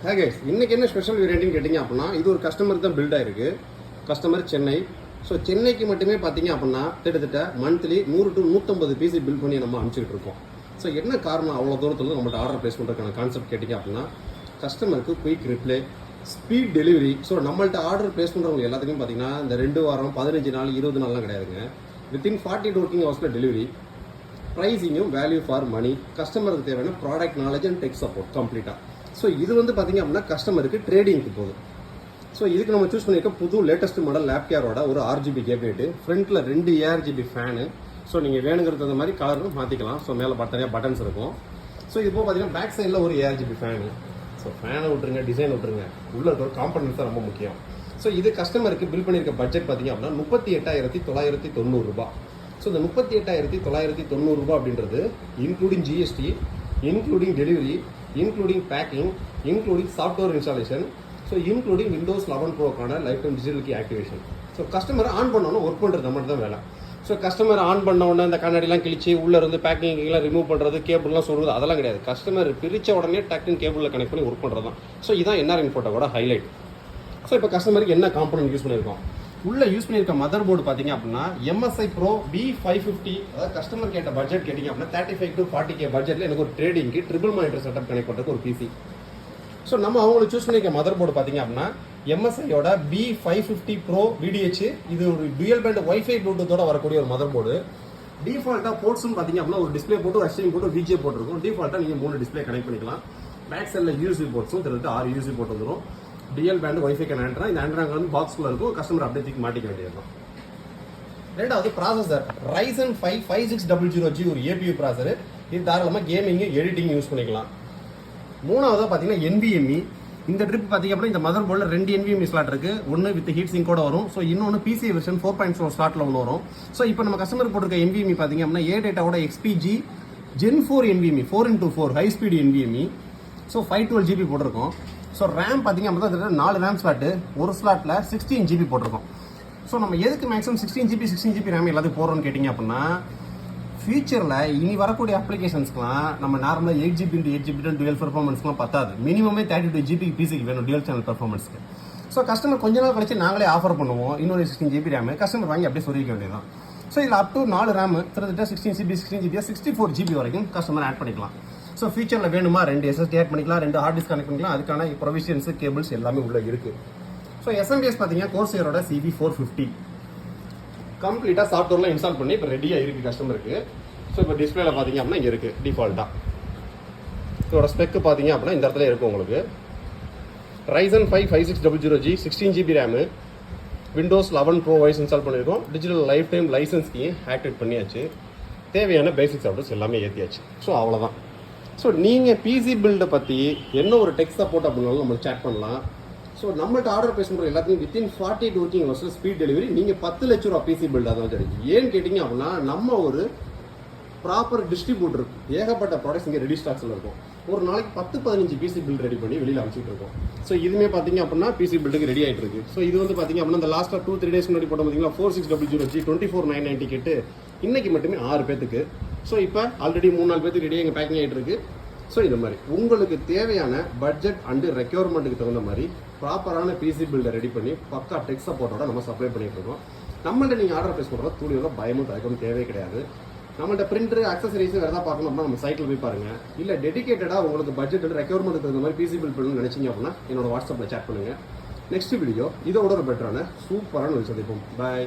Hey guys, இன்னைக்கு என்ன special வேரியன்ட்னு கேட்டிங்க அப்படின்னா இது ஒரு கஸ்டமருக்கு தான் பில்ட் ஆயிருக்கு. கஸ்டமர் சென்னை. ஸோ சென்னைக்கு மட்டுமே பார்த்தீங்க அப்படின்னா கிட்டத்தட்ட மந்த்லி 100 to 150 பிசி பில் பண்ணி நம்ம அனுப்பிச்சிட்டு இருக்கோம். ஸோ என்ன காரணம் அவ்வளோ தூரத்தில் நம்மள்ட்ட ஆர்டர் பிளேஸ் பண்ணுறதுக்கான கான்செப்ட் கேட்டிங்க அப்படின்னா கஸ்டமருக்கு quick reply, speed delivery. So நம்மள்ட்ட ஆர்டர் பிளேஸ் பண்ணுறவங்க எல்லாத்துக்கும் பார்த்தீங்கன்னா இந்த 2 வாரம் 15 நாள் 20 நாள்லாம் கிடையாதுங்க. வித்தின் 40 ஒர்க்கிங் ஹவர்ஸில் டெலிவரி, ப்ரைஸிங்கும் வேல்யூ ஃபார் மணி, கஸ்டமருக்கு தேவையான product knowledge and tech support கம்ப்ளீட்டாக. ஸோ இது வந்து பார்த்தீங்க அப்படின்னா கஸ்டமருக்கு ட்ரேடிங்க்கு போகுது. ஸோ இதுக்கு நம்ம சூஸ் பண்ணியிருக்க புது லேட்டஸ்ட் மாடல் லேப்கேரோட ஒரு RGB கேபினெட்டு, ஃப்ரண்ட்டில் 2 ARGB ஃபேனு. ஸோ நீங்கள் வேணுங்கிறது அந்த மாதிரி கலரும் மாற்றிக்கலாம். ஸோ மேலே பட்டன்ஸ் இருக்கும். ஸோ இது போக பார்த்தீங்கன்னா பேக் சைடில் ஒரு ARGB ஃபேனு. ஸோ ஃபேனை விட்டுருங்க, டிசைன் விட்டுருங்க, உள்ள இருக்கிற காம்பனன்ட்ஸ் தான் ரொம்ப முக்கியம். ஸோ இது கஸ்டமருக்கு பில் பண்ணியிருக்க பட்ஜெட் பார்த்தீங்க அப்படின்னா 38,990 ரூபா. ஸோ இந்த 38,990 ரூபா அப்படின்றது including GST, including delivery, including packing, including software installation, so including Windows 11 Proக்கான life time digital key activation. So customer on பண்ணோன்னா ஒர்க் பண்ணுறது மட்டும் தான் வேலை. ஸோ கஸ்டமர் ஆன் பண்ண உடனே இந்த கண்ணாடிலாம் கிழிச்சு உள்ளே இருந்து பேக்கிங்லாம் ரிமூவ் பண்ணுறது, கேபிள்லாம் சொல்கிறது அதெல்லாம் கிடையாது. கஸ்டமர் பிரித்த உடனே டக்குன்னு கேபிளில் கனெக்ட் பண்ணி ஒர்க் பண்ணுறது தான். ஸோ இதான் NR இன்ஃபோட்டோட ஹைலைட். ஸோ இப்போ கஸ்டமருக்கு என்ன காம்பனன்ட் யூஸ் பண்ணியிருக்கோம், உள்ளே யூஸ் பண்ணியிருக்க மதர் போர்டு பார்த்தீங்க அப்படின்னா MSI Pro B550. அதாவது கஸ்டமர் கேட்ட பட்ஜெட் கேட்டிங்க அப்படின்னா 35 to 40K பட்ஜெட்டில் எனக்கு ஒரு ட்ரேடிங்க்கு ட்ரிபிள் மானிட்டர் செட்டப் கனெக்ட் பண்ணுறதுக்கு ஒரு பிசி. ஸோ நம்ம அவங்களுக்கு சூஸ் பண்ணியிருக்க மதர் போர்டு பார்த்தீங்க அப்படின்னா MSIயோட B550 Pro VDH. இது ஒரு டுயல் பேண்ட் வைஃபை ப்ளூடூத்தோட வரக்கூடிய ஒரு மதர் போர்டு. டிஃபால்ட்டாக போர்ட்ஸ்னு பார்த்தீங்க அப்படின்னா ஒரு டிஸ்பிளே போட்டு ஒரு HDMI போட்டு VGA போட்டிருக்கும். டிஃபால்ட்டாக நீங்கள் 3 டிஸ்பிளே கனெக்ட் பண்ணிக்கலாம். பேக் சைடில் USB போர்ட்ஸும் கிட்டத்தட்ட 6 USB போட்டு வந்துடும். டிஎல் பேண்ட் வைஃபைக்கு ஆண்ட்ரா. இந்த ஆண்ட்ரா வந்து பாக்ஸ்குள்ள இருக்கும். கஸ்டமர் அப்படியே தூக்கி மாட்டிக்க வேண்டியது தான். ரெண்டாவது ப்ராசஸர் Ryzen 5 5600G ஒரு APU ப்ராசஸர். இது தாராளமாக கேமிங் எடிட்டிங் யூஸ் பண்ணிக்கலாம். மூணாவதாக பார்த்தீங்கன்னா NVMe. இந்த ட்ரிப் பார்த்தீங்க அப்படின்னா இந்த மதர் போர்டில் 2 NVMe ஸ்லாட் இருக்குது. ஒன்று வித் ஹீட் சிங்கோட வரும். ஸோ இன்னொன்று PCI வெர்ஷன் 4.0 ஸ்லாட்டில் ஒன்று வரும். ஸோ இப்போ நம்ம கஸ்டமர் போட்டிருக்க NVMe பார்த்தீங்க அப்படின்னா A-Dataவோட XPG Gen 4 NVMe 4x4 high speed NVMe. So 512 GB போட்டிருக்கோம். ஸோ ரேம் பார்த்தீங்க அப்படின்னா 4 ரேம் ஸ்லாட்டு, ஒரு ஸ்லாட்டில் 16 GB போட்டிருக்கோம். ஸோ நம்ம எதுக்கு மேக்ஸிமம் 16 GB ரேம் எல்லாத்துக்கும் போடுறோம்னு கேட்டிங்க அப்படின்னா ஃபியூச்சரில் இனி வரக்கூடிய அப்ளிகேஷன்ஸ்க்குலாம் நம்ம நார்மலாக 8 GB into 8 GB டுவெல் பெர்ஃபார்மன்ஸ்க்குலாம் பத்தாது. மினிமமே 32 GB பிசிக்கு வேணும் டுவெல் சேனல் பெர்ஃபார்மன்ஸ்க்கு. ஸோ கஸ்டமர் கொஞ்ச நாள் கழிச்சு நாங்களே ஆஃபர் பண்ணுவோம் இன்னொரு 16 GB ரேம். கஸ்டமர் வாங்கி அப்படியே சொல்லிக்க வேண்டியதான். ஸோ இதில் அப் டு 4 ரேம் கிட்டத்தட்ட 16 GB 64 GB வரைக்கும் கஸ்டமர் ஆட் பண்ணிக்கலாம். ஸோ ஃபியூச்சரில் வேணுமா 2 SSD ஆட் பண்ணிக்கலாம், 2 ஹார்ட் டிஸ்க் கனெக்ட் பண்ணிக்கலாம். அதுக்கான ப்ரொவிஷன்ஸ், கேபிள்ஸ் எல்லாமே உள்ளே இருக்குது. ஸோ SMBS பார்த்தீங்கன்னா கோர்சேரோட CV450 கம்ப்ளீட்டாக சாஃப்ட்வேர்லாம் இன்ஸ்டால் பண்ணி இப்போ ரெடியாக இருக்குது கஸ்டமருக்கு. ஸோ இப்போ டிஸ்பிளேல பார்த்தீங்க அப்படின்னா இங்கே இருக்குது டிஃபால்ட்டாக. இதோட ஸ்பெக்கு பார்த்தீங்க அப்படின்னா இந்த இடத்துல இருக்குது உங்களுக்கு. Ryzen 5 5600G 16 GB RAM, Windows 11 Pro வாய்ஸ் இன்ஸ்டால் பண்ணியிருக்கோம். Digital life time license key activate பண்ணியாச்சு. தேவையான பேசிக் சாஃப்ட்வேர்ஸ் எல்லாமே ஏற்றியாச்சு. ஸோ அவ்வளோதான். ஸோ நீங்கள் பிசி பில்டை பற்றி என்ன ஒரு டெக் சப்போர்ட் அப்படின்னாலும் நம்ம சேட் பண்ணலாம். ஸோ நம்மள்ட்ட ஆர்டர் பேஸ் பண்ணுற எல்லாத்தையும் வித்தின் 40 ஒர்க்கிங் ஹவர்ஸில் ஸ்பீட் டெலிவரி. நீங்கள் 10 லட்ச ரூபா பிசி பில்ட் அதான் சரி. ஏன்னு கேட்டிங்க அப்படின்னா நம்ம ஒரு ப்ராப்பர் டிஸ்ட்ரிபியூட்டர், ஏகப்பட்ட ப்ராடக்ட்ஸ் இங்கே ரெடி ஸ்டாக்ஸில் இருக்கும். ஒரு நாளைக்கு 10-15 பிசி பில் ரெடி பண்ணி வெளியில் அனுப்பிச்சிட்டு இருக்கோம். ஸோ இதுவுமே பார்த்தீங்க அப்படின்னா பிசி பில்டுக்கு ரெடி ஆகிட்டு இருக்கு. ஸோ இது வந்து பார்த்தீங்க அப்படின்னா இந்த லாஸ்ட்டாக 2-3 டேஸ் முன்னாடி போட்ட பார்த்தீங்கன்னா 4600G 24,990 கேட்டு இன்னைக்கு மட்டுமே 6 பேத்துக்கு. ஸோ இப்போ ஆல்ரெடி 3-4 பேத்துக்கு ரெடியாக இங்கே பேக்கிங் ஆகிட்டு இருக்கு. ஸோ இந்த மாதிரி உங்களுக்கு தேவையான பட்ஜெட் அண்டு ரெக்யர்மெண்ட்டுக்கு தகுந்த மாதிரி ப்ராப்பரான பிசி பில்டை ரெடி பண்ணி பக்கா டெக் சப்போர்ட்டோட நம்ம சப்ளை பண்ணிட்டு இருக்கோம். நம்மள்ட்ட நீங்கள் ஆர்டர் பிளேஸ் பண்ணுறது தூளியோட பயமும் தயக்கமும் தேவையே கிடையாது. நம்மள்ட்ட பிரிண்டர், அக்சசரிஸ் வேறு எதாவது பார்க்கணும் அப்படின்னா நம்ம சைட்டில் போய் பாருங்கள். இல்லை டெடிகேட்டடாக உங்களுக்கு பட்ஜெட் ரெக்யர்மெண்ட்டுக்கு தகுந்த மாதிரி பிசி பில் பண்ணணும்னு நினச்சிங்க அப்படின்னா என்னோட வாட்ஸ்அப்பில் சேட் பண்ணுங்கள். நெக்ஸ்ட் வீடியோ இதோட ஒரு பெட்டரான சூப்பரான ஒரு சந்திப்போம். பாய்.